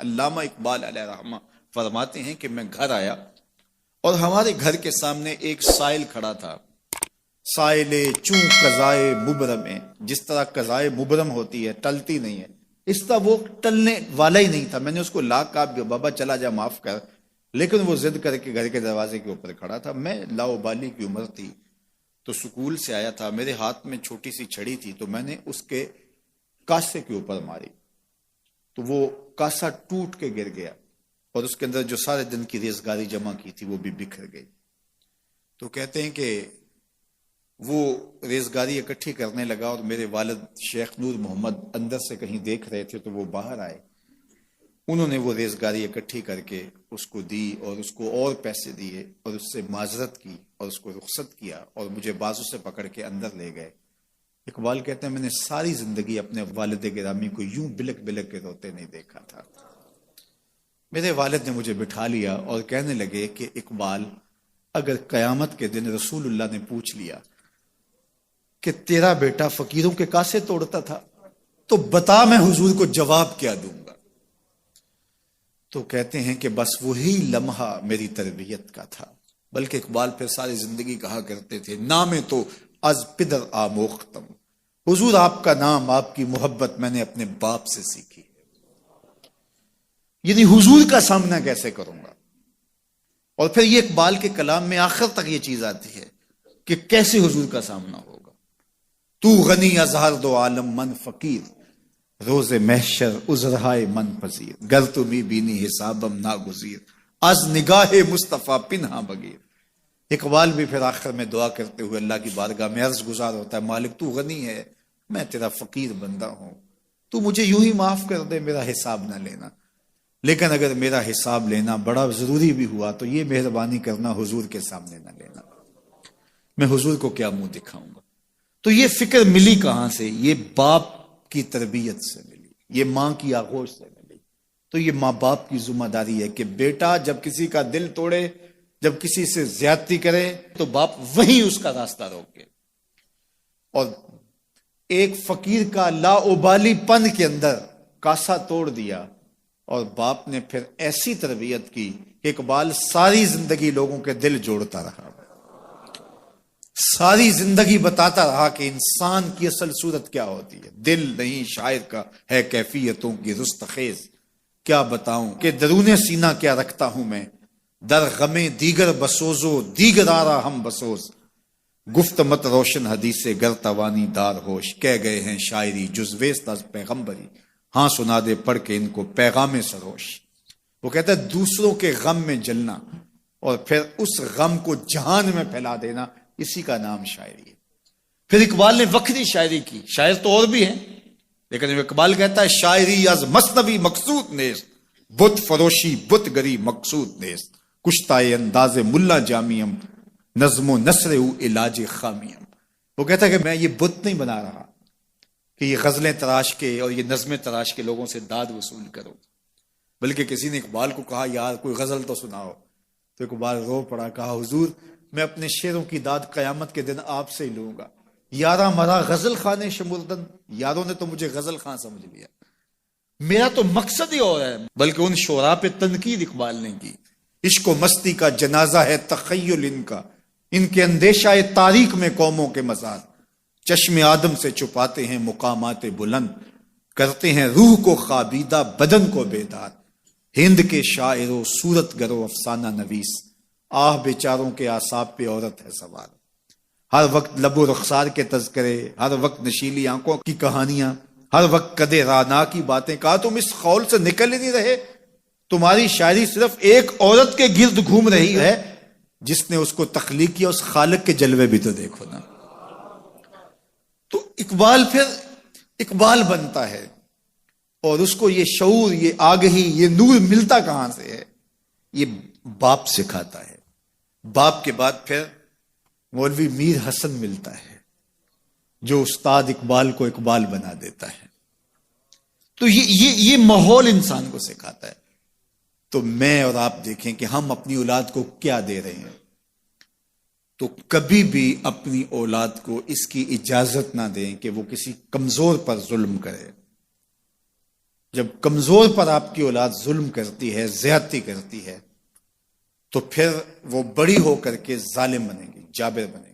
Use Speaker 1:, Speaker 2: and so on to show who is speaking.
Speaker 1: علامہ اقبال علیہ رحمہ فرماتے ہیں کہ میں گھر آیا اور ہمارے گھر کے سامنے ایک سائل کھڑا تھا. سائل چوں قضائے مبرم ہے، جس طرح قضائے مبرم ہوتی ہے ٹلتی نہیں ہے، اس طرح وہ ٹلنے والا ہی نہیں تھا. میں نے اس کو لا کہا بابا چلا جا معاف کر، لیکن وہ ضد کر کے گھر کے دروازے کے اوپر کھڑا تھا. میں لاؤبالی کی عمر تھی تو سکول سے آیا تھا، میرے ہاتھ میں چھوٹی سی چھڑی تھی تو میں نے اس کے کاسے کے اوپر ماری تو وہ کاسا ٹوٹ کے گر گیا اور اس کے اندر جو سارے دن کی ریزگاری جمع کی تھی وہ بھی بکھر گئی. تو کہتے ہیں کہ وہ ریزگاری اکٹھی کرنے لگا اور میرے والد شیخ نور محمد اندر سے کہیں دیکھ رہے تھے تو وہ باہر آئے. انہوں نے وہ ریزگاری اکٹھی کر کے اس کو دی اور اس کو اور پیسے دیے اور اس سے معذرت کی اور اس کو رخصت کیا اور مجھے بازو سے پکڑ کے اندر لے گئے. اقبال کہتے ہیں میں نے ساری زندگی اپنے والد گرامی کو یوں بلک بلک کے روتے نہیں دیکھا تھا. میرے والد نے مجھے بٹھا لیا اور کہنے لگے کہ اقبال، اگر قیامت کے دن رسول اللہ نے پوچھ لیا کہ تیرا بیٹا فقیروں کے کاسے توڑتا تھا تو بتا میں حضور کو جواب کیا دوں گا. تو کہتے ہیں کہ بس وہی لمحہ میری تربیت کا تھا. بلکہ اقبال پھر ساری زندگی کہا کرتے تھے نام تو از پدر آموختم، حضور آپ کا نام، آپ کی محبت میں نے اپنے باپ سے سیکھی. یعنی حضور کا سامنا کیسے کروں گا. اور پھر یہ اقبال کے کلام میں آخر تک یہ چیز آتی ہے کہ کیسے حضور کا سامنا ہوگا. تو غنی از ہر دو عالم من فقیر، روز محشر عذرہائے من پذیر، گر تمی بینی حسابم ناگزیر، از نگاہ مصطفیٰ پنہا بغیر. اقبال بھی پھر آخر میں دعا کرتے ہوئے اللہ کی بارگاہ میں عرض گزار ہوتا ہے مالک تو غنی ہے، میں تیرا فقیر بندہ ہوں، تو مجھے یوں ہی معاف کر دے، میرا حساب نہ لینا. لیکن اگر میرا حساب لینا بڑا ضروری بھی ہوا تو یہ مہربانی کرنا حضور کے سامنے نہ لینا، میں حضور کو کیا منہ دکھاؤں گا. تو یہ فکر ملی کہاں سے؟ یہ باپ کی تربیت سے ملی، یہ ماں کی آغوش سے ملی. تو یہ ماں باپ کی ذمہ داری ہے کہ بیٹا جب کسی کا دل توڑے، جب کسی سے زیادتی کرے تو باپ وہیں اس کا راستہ روکے. اور ایک فقیر کا لاؤبالی پن کے اندر کاسا توڑ دیا اور باپ نے پھر ایسی تربیت کی کہ اقبال ساری زندگی لوگوں کے دل جوڑتا رہا، ساری زندگی بتاتا رہا کہ انسان کی اصل صورت کیا ہوتی ہے. دل نہیں شاعر کا ہے کیفیتوں کی رستخیز، کیا بتاؤں کہ درون سینہ کیا رکھتا ہوں میں، در غم دیگر بسوزو دیگر آرا ہم بسوز، گفت مت روشن حدیث گر توانی دار ہوش، کہہ گئے ہیں شاعری جزویست از پیغمبری، ہاں سنا دے پڑھ کے ان کو پیغام سروش. وہ کہتا ہے دوسروں کے غم میں جلنا اور پھر اس غم کو جہان میں پھیلا دینا، اسی کا نام شاعری ہے. پھر اقبال نے وکری شاعری کی. شاعر تو اور بھی ہیں لیکن اقبال کہتا ہے شاعری از مثنوی مقصود نیست، بت فروشی بت گری مقصود نیست، کشتائے انداز ملا جامیم، نظم و نثر او علاج خامیم. وہ کہتا ہے کہ میں یہ بت نہیں بنا رہا کہ یہ غزلیں تراش کے اور یہ نظمیں تراش کے لوگوں سے داد وصول کرو. بلکہ کسی نے اقبال کو کہا یار کوئی غزل تو سناؤ، تو اقبال رو پڑا، کہا حضور میں اپنے شعروں کی داد قیامت کے دن آپ سے ہی لوں گا. یارا مرا غزل خانے شمردن، یاروں نے تو مجھے غزل خان سمجھ لیا، میرا تو مقصد ہی اور ہے. بلکہ ان شعراء پہ تنقید اقبال نے کی. عشق و مستی کا جنازہ ہے تخیل ان کے اندیشہ تاریخ میں قوموں کے مزار، چشم آدم سے چھپاتے ہیں مقامات بلند، کرتے ہیں روح کو خوابیدہ بدن کو بیدار. ہند کے شاعر و صورت گر و افسانہ نویس، آہ بیچاروں کے اعصاب پہ عورت ہے سوار. ہر وقت لب و رخسار کے تذکرے، ہر وقت نشیلی آنکھوں کی کہانیاں، ہر وقت کدے رانا کی باتیں. کہا تم اس خول سے نکل ہی نہیں رہے، تمہاری شاعری صرف ایک عورت کے گرد گھوم رہی ہے جس نے اس کو تخلیق کیا، اس خالق کے جلوے بھی تو دیکھو نا. تو اقبال پھر اقبال بنتا ہے اور اس کو یہ شعور، یہ آگہی، یہ نور ملتا کہاں سے ہے؟ یہ باپ سکھاتا ہے. باپ کے بعد پھر مولوی میر حسن ملتا ہے جو استاد اقبال کو اقبال بنا دیتا ہے. تو یہ ماحول انسان کو سکھاتا ہے. تو میں اور آپ دیکھیں کہ ہم اپنی اولاد کو کیا دے رہے ہیں. تو کبھی بھی اپنی اولاد کو اس کی اجازت نہ دیں کہ وہ کسی کمزور پر ظلم کرے. جب کمزور پر آپ کی اولاد ظلم کرتی ہے، زیادتی کرتی ہے، تو پھر وہ بڑی ہو کر کے ظالم بنے گی، جابر بنے گی۔